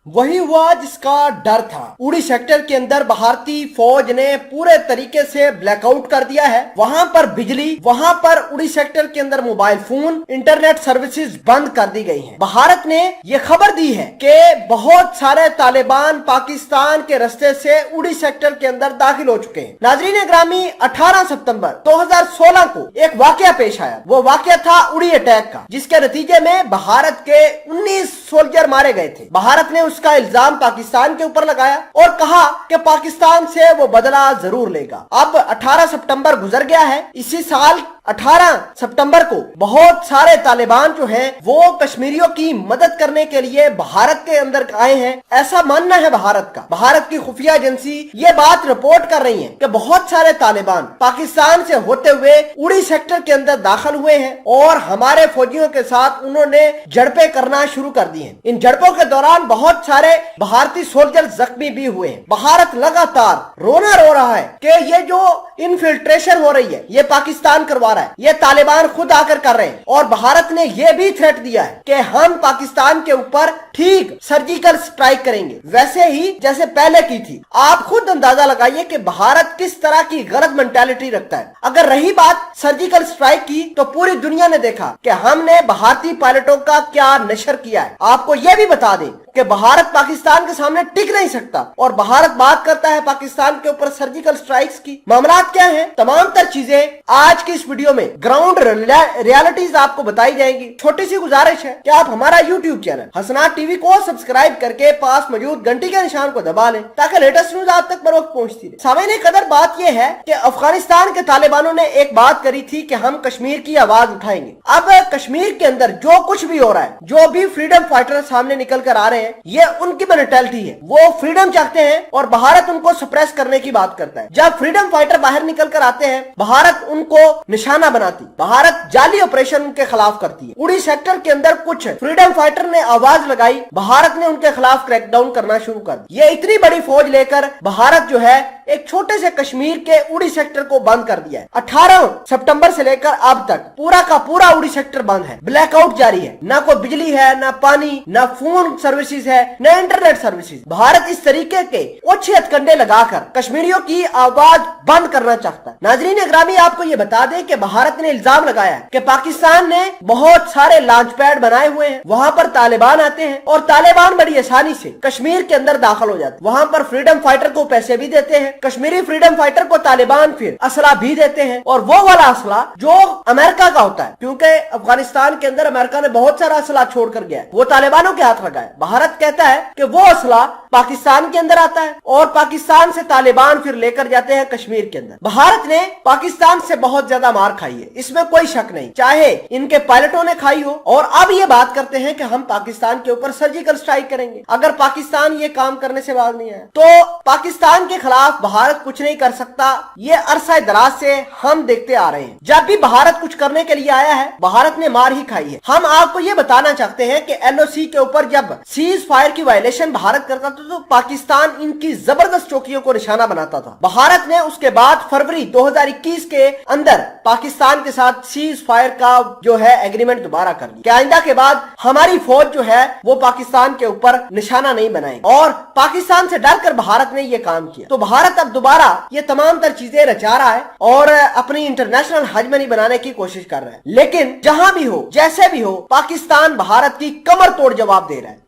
वही हुआ जिसका डर था। उड़ी सेक्टर के अंदर भारतीय फौज ने पूरे तरीके से ब्लैकआउट कर दिया है। वहां पर बिजली, वहां पर उड़ी सेक्टर के अंदर मोबाइल फोन, इंटरनेट सर्विसेज बंद कर दी गई हैं। भारत ने यह खबर दी है कि बहुत सारे तालिबान पाकिस्तान के रास्ते से उड़ी सेक्टर के अंदर दाखिल हो चुके हैं। नाजरीन ग्रामी, 18 सितंबर 2016 को एक वाकया पेश आया। वो वाकया था उड़ी अटैक का, जिसके नतीजे में भारत के 19 सोल्जर मारे गए थे। भारत ने उसका इल्जाम पाकिस्तान के ऊपर लगाया और कहा कि पाकिस्तान से वो बदला जरूर लेगा। अब 18 सितंबर गुजर गया है। इसी साल 18 सितंबर को बहुत सारे तालिबान जो हैं वो कश्मीरियों की मदद करने के लिए भारत के अंदर आए हैं, ऐसा मानना है भारत का। भारत की खुफिया एजेंसी ये बात रिपोर्ट कर रही है कि बहुत सारे तालिबान पाकिस्तान से होते हुए उड़ी सेक्टर के अंदर दाखिल हुए हैं और हमारे फौजियों के साथ उन्होंने झड़पें करना शुरू कर दी हैं। इन झड़पों के दौरान बहुत सारे भारतीय सोल्जर जख्मी भी हुए हैं। भारत लगातार रोना रो रहा है कि ये जो इनफिल्ट्रेशन हो रही है ये पाकिस्तान करवा रहा है, ये तालिबान खुद आकर कर रहे हैं। और भारत ने यह भी थ्रेट दिया है कि हम पाकिस्तान के ऊपर ठीक सर्जिकल स्ट्राइक करेंगे, वैसे ही जैसे पहले की थी। आप खुद अंदाजा लगाइए कि भारत किस तरह की गलत मेंटालिटी रखता है। अगर रही बात सर्जिकल स्ट्राइक की, तो पूरी दुनिया ने देखा कि हमने भारतीय पायलटों का क्या नशर किया है। आपको यह भी बता दें कि भारत पाकिस्तान के सामने टिक नहीं सकता और भारत बात करता है पाकिस्तान के ऊपर सर्जिकल स्ट्राइक्स की। मामला क्या है, तमाम तर चीजें आज की इस वीडियो में ग्राउंड रियलिटीज आपको बताई जाएंगी। छोटी सी गुजारिश है कि आप हमारा यूट्यूब चैनल हसनात टीवी को सब्सक्राइब करके पास मौजूद घंटी के निशान को दबा लें ताकि लेटेस्ट न्यूज आप तक बर वक्त पहुंचती रहे। सामने कदर बात यह है कि अफगानिस्तान के तालिबानों ने एक बात करी थी कि हम कश्मीर की आवाज उठाएंगे। अब कश्मीर के अंदर जो कुछ भी हो रहा है, जो भी फ्रीडम फाइटर सामने निकल कर आ रहे हैं, ये उनकी मेंटालिटी है। वो फ्रीडम चाहते हैं और भारत उनको सप्रेस करने की बात करता है। जब फ्रीडम फाइटर बाहर निकल कर आते हैं, भारत उनको निशाना बनाती, भारत जाली ऑपरेशन उनके खिलाफ करती है। उड़ी सेक्टर के अंदर कुछ फ्रीडम फाइटर ने आवाज लगाई, भारत ने उनके खिलाफ क्रैकडाउन करना शुरू कर दिया। ये इतनी बड़ी फौज लेकर भारत जो है एक छोटे से कश्मीर के उड़ी सेक्टर को बंद कर दिया है। 18 सितंबर से लेकर अब तक पूरा का पूरा उड़ी सेक्टर बंद है, ब्लैकआउट जारी है। ना कोई बिजली है, ना पानी, ना फोन सर्विसेज है, ना इंटरनेट सर्विसेज। भारत इस तरीके के ओछे हथकंडे लगाकर कश्मीरियों की आवाज बंद करना चाहता है। नाजरीन ग्रामी, आपको ये बता दें कि भारत ने इल्जाम लगाया है कि पाकिस्तान ने बहुत सारे लॉन्च पैड बनाए हुए हैं, वहां पर तालिबान आते हैं और तालिबान बड़ी आसानी से कश्मीर के अंदर दाखिल हो जाते हैं। वहां पर फ्रीडम फाइटर को पैसे भी देते हैं, कश्मीरी फ्रीडम फाइटर को तालिबान फिर असला भी देते हैं, और वो वाला असला जो अमेरिका का होता है, क्योंकि अफगानिस्तान के अंदर अमेरिका ने बहुत सारा असला छोड़कर गया है, वो तालिबानों के हाथ लगा है। भारत कहता है कि वो असला पाकिस्तान के अंदर आता है और पाकिस्तान से तालिबान फिर लेकर जाते हैं कश्मीर के अंदर। भारत ने पाकिस्तान से बहुत ज्यादा मार खाई है, इसमें कोई शक नहीं, चाहे इनके पायलटों ने खाई हो। और अब ये बात करते हैं कि हम पाकिस्तान के ऊपर सर्जिकल स्ट्राइक करेंगे। अगर पाकिस्तान ये काम करने से बाज नहीं आया तो पाकिस्तान के खिलाफ भारत कुछ नहीं कर सकता। ये अरसा दराज से हम देखते आ रहे हैं, जब भी भारत कुछ करने के लिए आया है भारत ने मार ही खाई है। हम आपको ये बताना चाहते हैं कि LOC के ऊपर जब सीज फायर की वायलेशन भारत करता था तो पाकिस्तान इनकी जबरदस्त चौकियों को निशाना बनाता था। भारत ने उसके बाद फरवरी 2021 के अंदर पाकिस्तान के साथ सीज फायर का जो है एग्रीमेंट दोबारा कर लिया। आइंदा के बाद हमारी फौज जो है वो पाकिस्तान के ऊपर निशाना नहीं बनाएगी, और पाकिस्तान से डरकर भारत ने ये काम किया। तो भारत अब दोबारा ये तमाम तर चीजें रचा रहा है और अपनी इंटरनेशनल हजमनी बनाने की कोशिश कर रहा है। लेकिन जहां भी हो, जैसे भी हो, पाकिस्तान भारत की कमर तोड़ जवाब दे रहा है।